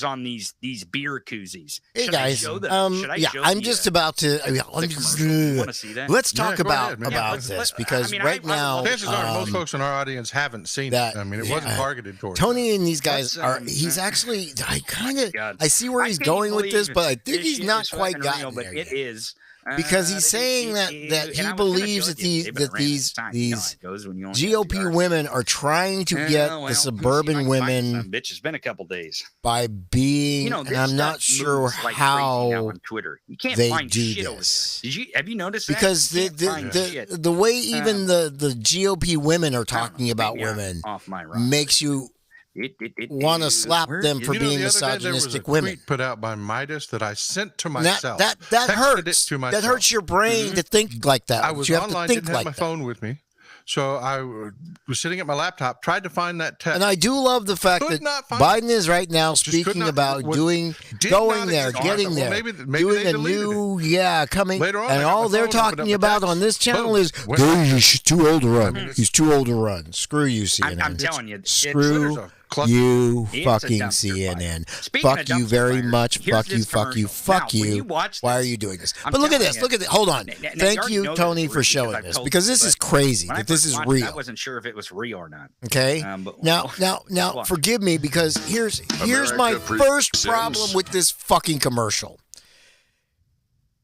on these beer koozies. Hey guys, show I'm just about to. Let's talk about this because right now, chances are most folks in our audience haven't seen it. I mean, it wasn't targeted towards Tony and these guys are. He's actually. I see where he's going with this, but I think he's not quite gotten there yet. It is. Because he's saying that he believes that these GOP women are trying to get the suburban women. Bitch, it's been a couple days by being, and I'm not sure how on Twitter. You can't they find do shit this. Have you noticed that? Because the way even the GOP women are talking about women makes you want to slap them for being misogynistic women. There was a tweet put out by Midas that I sent to myself. That hurts. That hurts your brain to think like that. I was online, didn't have my phone with me, so I was sitting at my laptop, tried to find that text. And I do love the fact that Biden is right now speaking about going there, getting there, doing a new, coming, and all they're talking about on this channel is, he's too old to run. He's too old to run. Screw you, CNN. I'm telling you. Screw you, fucking CNN. Fuck you very much. Fuck you, fuck you, fuck you. Why are you doing this? But look at this. Look at this. Hold on. Thank you, Tony, for showing this, because this is crazy. That this is real. I wasn't sure if it was real or not. Okay. Now, forgive me, because here's my first problem with this fucking commercial.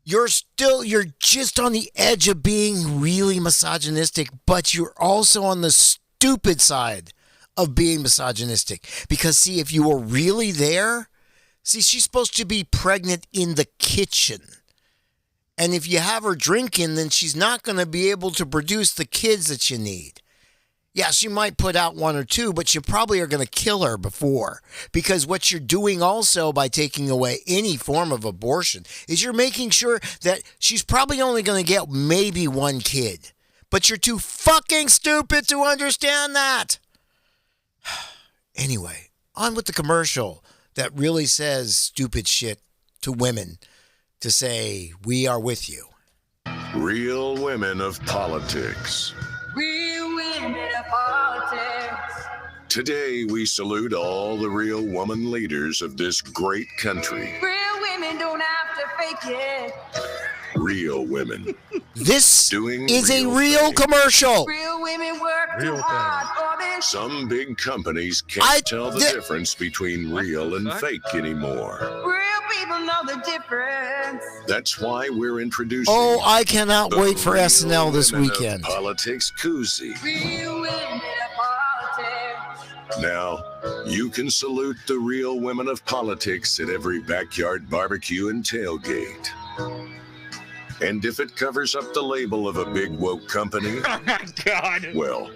You're just on the edge of being really misogynistic, but you're also on the stupid side of being misogynistic. Because, see, if you were really there, she's supposed to be pregnant in the kitchen. And if you have her drinking, then she's not going to be able to produce the kids that you need. Yeah, she might put out one or two, but you probably are going to kill her before. Because what you're doing also by taking away any form of abortion is you're making sure that she's probably only going to get maybe one kid. But you're too fucking stupid to understand that. Anyway, on with the commercial that really says stupid shit to women to say, we are with you. Real women of politics. Real women of politics. Today, we salute all the real woman leaders of this great country. Real women don't have to fake it. Real women. This is a real commercial. Real women work too hard for this. Some big companies can't tell the difference between real and fake anymore. Real people know the difference. That's why we're introducing. Oh, I cannot wait for SNL this weekend. Politics koozie. Real women of politics. Now, you can salute the real women of politics at every backyard barbecue and tailgate. And if it covers up the label of a big woke company, oh my God, well,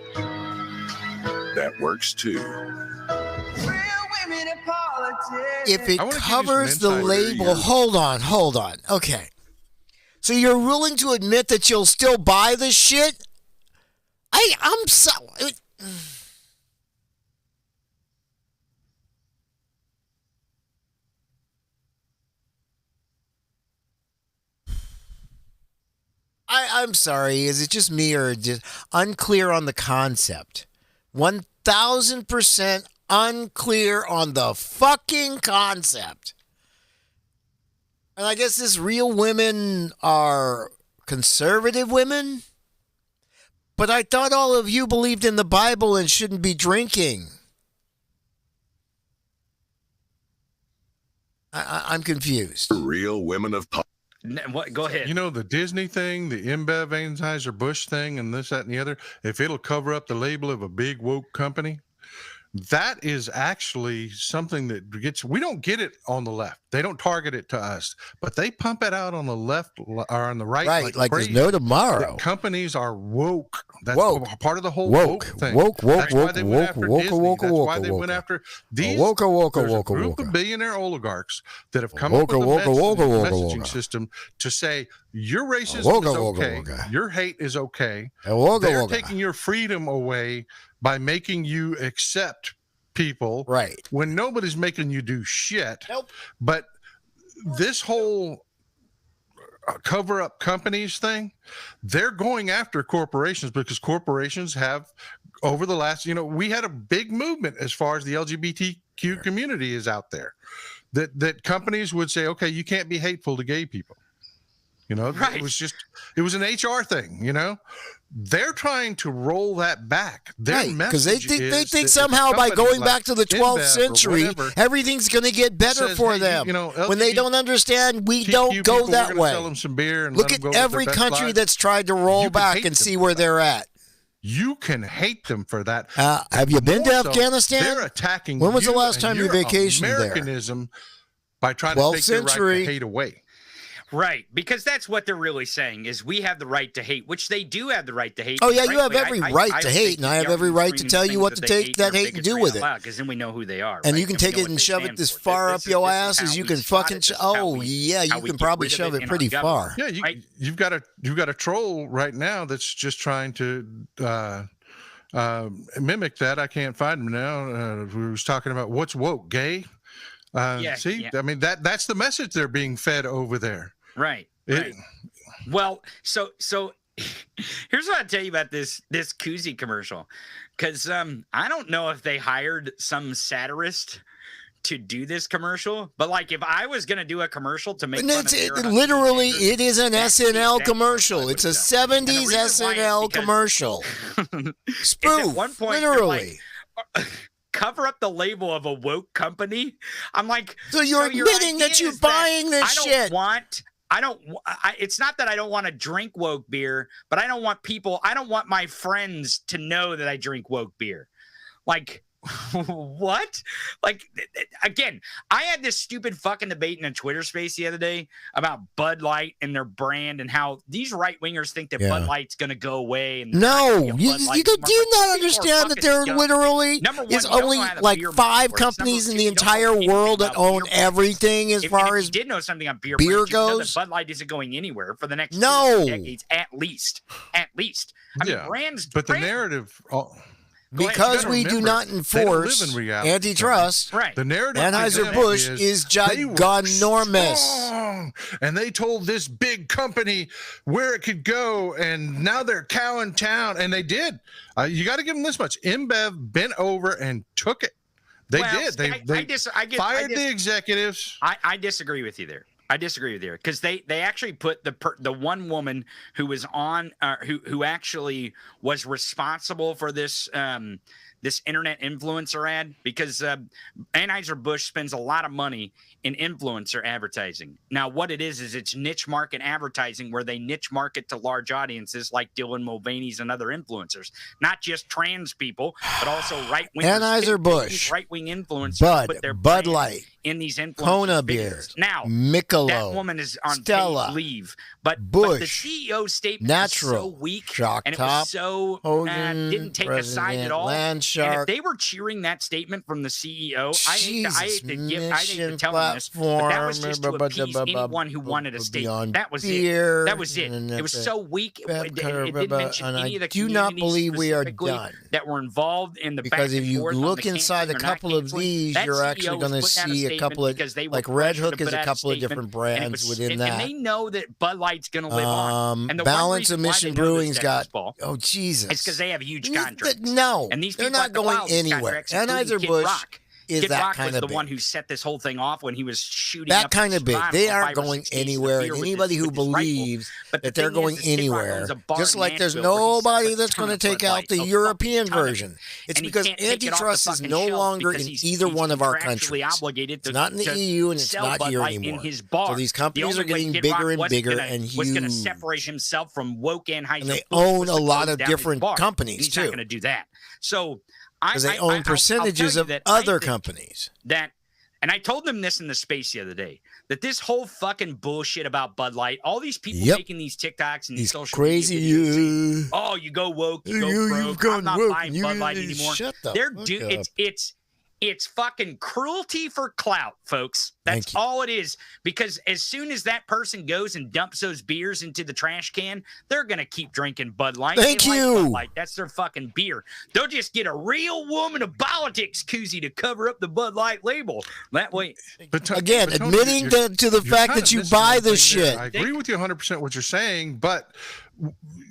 that works too. Real women in politics. If it covers the label, hold on. Okay. So you're willing to admit that you'll still buy this shit? I'm so... I'm sorry, is it just me or just unclear on the concept? 1,000% unclear on the fucking concept. And I guess these real women are conservative women? But I thought all of you believed in the Bible and shouldn't be drinking. I'm confused. Real women of politics. What? Go ahead. You know, the Disney thing, the InBev Anheuser-Busch thing, and this, that, and the other, if it'll cover up the label of a big woke company, that is actually something that we don't get it on the left. They don't target it to us, but they pump it out on the left or on the right. Right, like there's no tomorrow. That companies are woke. That's part of the whole woke thing. Woke. That's why they went after Disney. That's why they went after these. There's a group of billionaire oligarchs that have come up with a messaging system to say your racism is okay, your hate is okay. They're taking your freedom away by making you accept people, right, when nobody's making you do shit. Nope. But this whole cover up companies thing, they're going after corporations because corporations have, over the last, we had a big movement as far as the LGBTQ community is out there. That companies would say, okay, you can't be hateful to gay people. Right. It was an HR thing, They're trying to roll that back. Right, because they think somehow by going back to the 12th century, everything's going to get better for them. When they don't understand, we don't go that way. Sell them some beer and look at every country that's tried to roll back and see where they're at. You can hate them for that. Have you been to Afghanistan? They're attacking. When was the last time you vacationed there? Americanism by trying to take their right to hate away. Right, because that's what they're really saying is we have the right to hate, which they do have the right to hate. Oh, yeah, you have every right to hate, and I have every right to tell you what to take that hate and do with it. Because then we know who they are. And you can take it and shove it as far up your ass as you can fucking. Oh, yeah, you can probably shove it pretty far. Yeah, you've got a troll right now that's just trying to mimic that. I can't find him now. Who was talking about what's woke, gay? I mean that's the message they're being fed over there. Right. Well, so here's what I'll tell you about this koozie commercial, because I don't know if they hired some satirist to do this commercial, but like if I was gonna do a commercial to make fun of literally it is an SNL commercial. It's a 70s SNL commercial. Spoof. At one point, literally. Cover up the label of a woke company. I'm like, so you're admitting that you're buying this shit. It's not that I don't want to drink woke beer, but I don't want my friends to know that I drink woke beer. Like, what? Like, again, I had this stupid fucking debate in a Twitter space the other day about Bud Light and their brand and how these right wingers think that Bud Light's going to go away. And no, do you not understand that there literally is only like 5 companies in the entire world that own everything as far as you did know something on beer goes? Bud Light isn't going anywhere for the next 2 decades, at least. I mean, brands. But the narrative. Because we do not enforce antitrust, right? The narrative Anheuser-Busch is ginormous. And they told this big company where it could go, and now they're cowing town, and they did. You got to give them this much. InBev bent over and took it. They did. They fired the executives. I disagree with you there. Because they actually put the one woman who was on who actually was responsible for this this internet influencer ad, because Anheuser-Busch spends a lot of money in influencer advertising. Now, what it is it's niche market advertising where they niche market to large audiences like Dylan Mulvaney's and other influencers, not just trans people, but also right-wing Anheuser-Busch, right-wing influencers put their Bud Light in these influencers. Kona beer. Now, Michelob, that woman is on Stella, paid leave, but Bush, the CEO statement Natural, was so weak, Shock and it Top, was so didn't take a side at all. And if they were cheering that statement from the CEO, I hate to tell them this, but that was just to appease anyone who wanted a statement. That was it. That was it. It was so weak. It didn't mention any of the do not believe we are done that were involved in the because if you look inside a couple of these, you're actually going to see a couple of, like Red Hook is a couple of different brands within that. And they know that Bud Light's going to live on. And the Balance of Mission Brewing's got, oh Jesus, it's because they have huge contracts. No, and these they're not going anywhere. Anheuser-Busch is that Rock kind was of the big. One who set this whole thing off when he was shooting that up kind of big. They aren't going 5 or 6 anywhere. cases of And beer anybody who with his believes rifle. that they're going anywhere, just like there's nobody that's going to take out the European version. It's because antitrust is no longer in either one of our countries. It's not in the EU and it's not here anymore. So these companies are getting bigger and bigger and huge. Was going to separate himself from woke Anheuser-Busch. And they own a lot of different companies too. He's not going to do that. So because they own percentages of other companies. And I told them this in the space the other day, that this whole fucking bullshit about Bud Light, all these people making these TikToks and these social crazy media videos saying, you go woke, you go broke, I'm not buying Bud Light anymore. It's fucking cruelty for clout, folks. That's all it is. Because as soon as that person goes and dumps those beers into the trash can, they're going to keep drinking Bud Light. Thank you. Bud Light. That's their fucking beer. They'll just get a real woman of politics koozie to cover up the Bud Light label. That way. Again, admitting to the fact that you buy this shit. I agree with you 100% what you're saying, but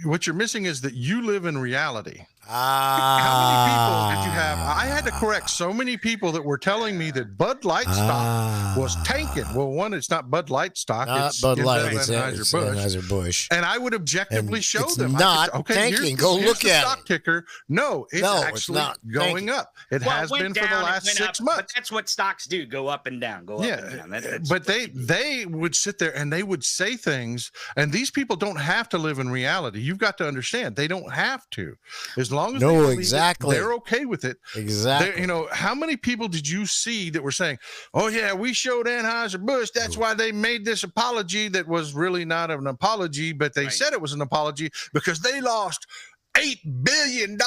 what you're missing is that you live in reality. How many people did you have? I had to correct so many people that were telling me that Bud Light stock was tanking. Well, one, it's not Bud Light stock. It's Bud Light. It's Anheuser-Busch. And I would objectively show it's them. Not tanking. Go look at stock ticker. No, it's actually going up. It has been for the last 6 months. But that's what stocks do: go up and down, go up and down. But they would sit there and they would say things, and these people don't have to live in reality. You've got to understand they don't have to. As long as they believe exactly. they're okay with it. Exactly. You know, how many people did you see that were saying, "Oh yeah, we showed Anheuser-Busch. That's why they made this apology that was really not an apology, but they said it was an apology because they lost $8 billion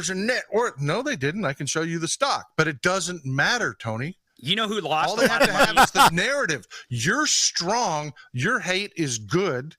in net worth." No, they didn't. I can show you the stock, but it doesn't matter, Tony. You know who lost? All they have to have is the narrative. You're strong. Your hate is good.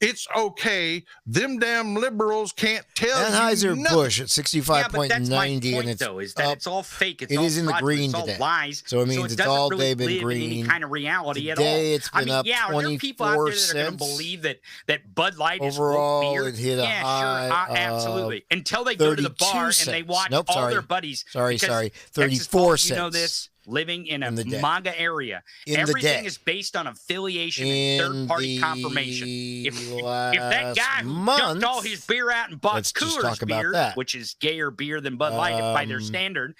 It's okay. Them damn liberals can't tell Anheuser-Busch at 65.90, and it's though, is that it's all fake. It's it all is in the green it's today. All lies. So it means it it's all really day been green. In any kind of reality today, at all. It's been up 24 are there people out there that are going to believe that Bud Light is beer? It hit a high sure, absolutely. Until they go to the bar and they watch all their buddies. 34 cents. You know this. Living in a MAGA area. Everything is based on affiliation and third-party confirmation. If that guy who dumped all his beer out and bought Coors beer, which is gayer beer than Bud Light by their standard,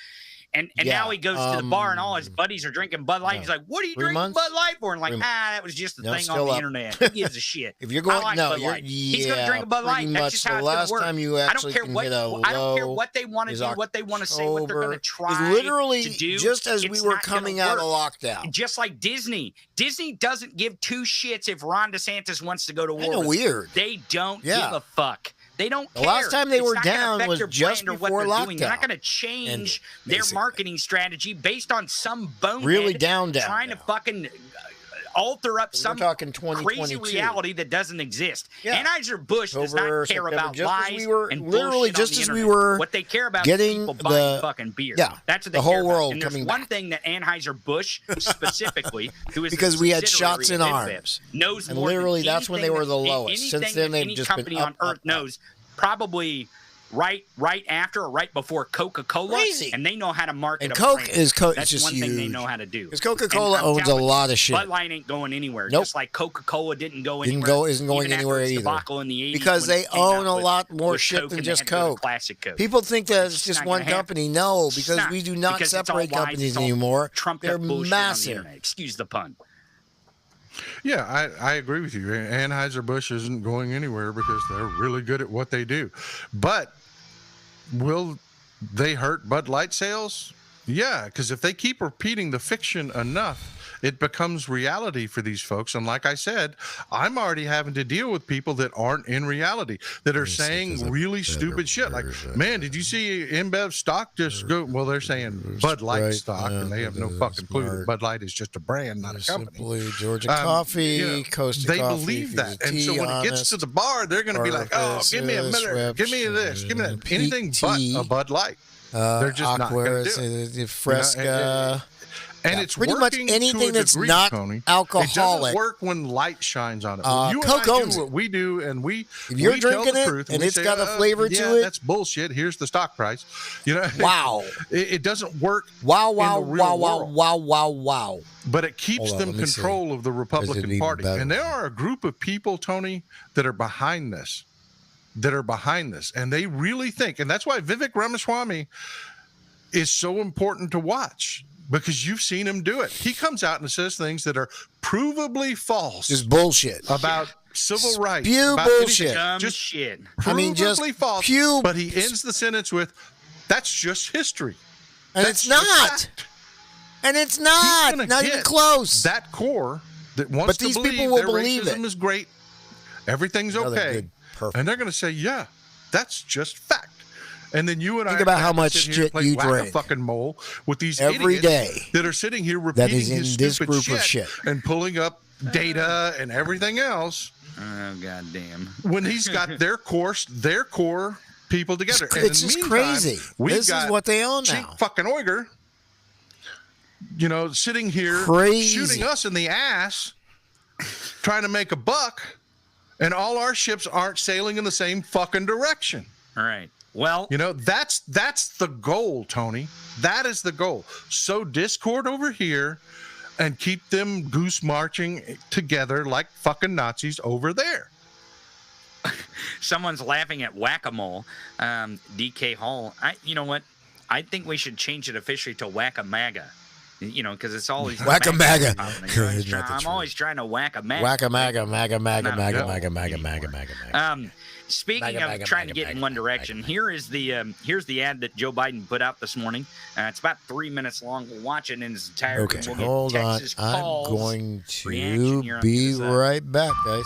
and now he goes to the bar and all his buddies are drinking Bud Light. He's like, "What are you drinking Bud Light for?" And that was just the thing on the internet. Who gives a shit? If you're going, Bud Light. He's going to drink a Bud Light. That's just how it's going to work. Time you actually I don't care what they want to do, what they want to say, what they're going to try literally to do. Just as we were coming out of lockdown. Just like Disney. Disney doesn't give two shits if Ron DeSantis wants to go to war. Weird. They don't give a fuck. They don't care. The last time they were down was just before lockdown. They're not going to change their marketing strategy based on some bonehead really trying to fucking alter up some crazy reality that doesn't exist. Anheuser-Busch does not care about lies and literally just as we were what they care about getting is people buying fucking beer. That's what they the whole care world about. And coming there's one thing that Anheuser-Busch specifically, who is because we had shots in arms, knows and more literally than that's when they were the lowest. Since then, they've just been up, on Earth knows. Probably right after or right before Coca-Cola, and they know how to market. And Coke is That's just one huge. thing they know how to do. Because Coca-Cola owns a lot of shit. Bud Light ain't going anywhere. Nope. Just like Coca-Cola didn't go anywhere. Isn't going anywhere either. Debacle in the 80s because they own a lot more shit than just Coke. Classic Coke. People think that it's just one company. No, because we do not separate companies anymore. They're massive. Excuse the pun. Yeah, I agree with you. Anheuser-Busch isn't going anywhere because they're really good at what they do. But will they hurt Bud Light sales? Yeah, because if they keep repeating the fiction enough, it becomes reality for these folks. And like I said, I'm already having to deal with people that aren't in reality, that are saying really stupid shit. Like, man, did you see InBev stock just go? Well, they're saying Bud Light stock, and they have no fucking clue that Bud Light is just a brand, not a company. Georgia Coffee, Costa They Coffee, believe that. And so when it gets to the bar, they're going to be like, oh, give me a Miller, give me this, give me that. Anything but a Bud Light. They're just not going to do it. Fresca. And it's pretty much anything that's not alcoholic. It doesn't work when light shines on it. You Coke and I owns do what we do, and if you're drinking it and it's got a flavor to it, that's bullshit. Here's the stock price. Wow. It doesn't work. Wow. But it keeps them control of the Republican Party, and there are a group of people, Tony, that are behind this. And they really think, and that's why Vivek Ramaswamy is so important to watch. Because you've seen him do it. He comes out and says things that are provably false. Just bullshit. About civil rights. About bullshit. Just shit. Provably false. But he ends the sentence with, that's just history. And it's not. And it's not. Not even close. That core that wants to believe their racism is great. Everything's okay. And they're going to say, yeah, that's just fact. And then you and think about how much shit you drink, a fucking mole with these every day that are sitting here repeating that is in his this stupid group of shit and pulling up data and everything else. Oh goddamn! When he's got their core people together, it's just crazy. This is what they own now. Fucking Uyghur, sitting here shooting us in the ass, trying to make a buck, and all our ships aren't sailing in the same fucking direction. All right. Well, that's the goal, Tony. That is the goal. Sow discord over here and keep them goose marching together like fucking Nazis over there. Someone's laughing at whack-a-mole. DK Hall. You know what? I think we should change it officially to whack-a-maga. Because it's all these whack-a-maga. I'm always trying to whack-a-maga. Whack-a-maga, maga. Speaking of trying to get in one direction, here's the ad that Joe Biden put out this morning. It's about 3 minutes long. We'll watch it in its entirety. Okay, hold on. I'm going to be right back, guys.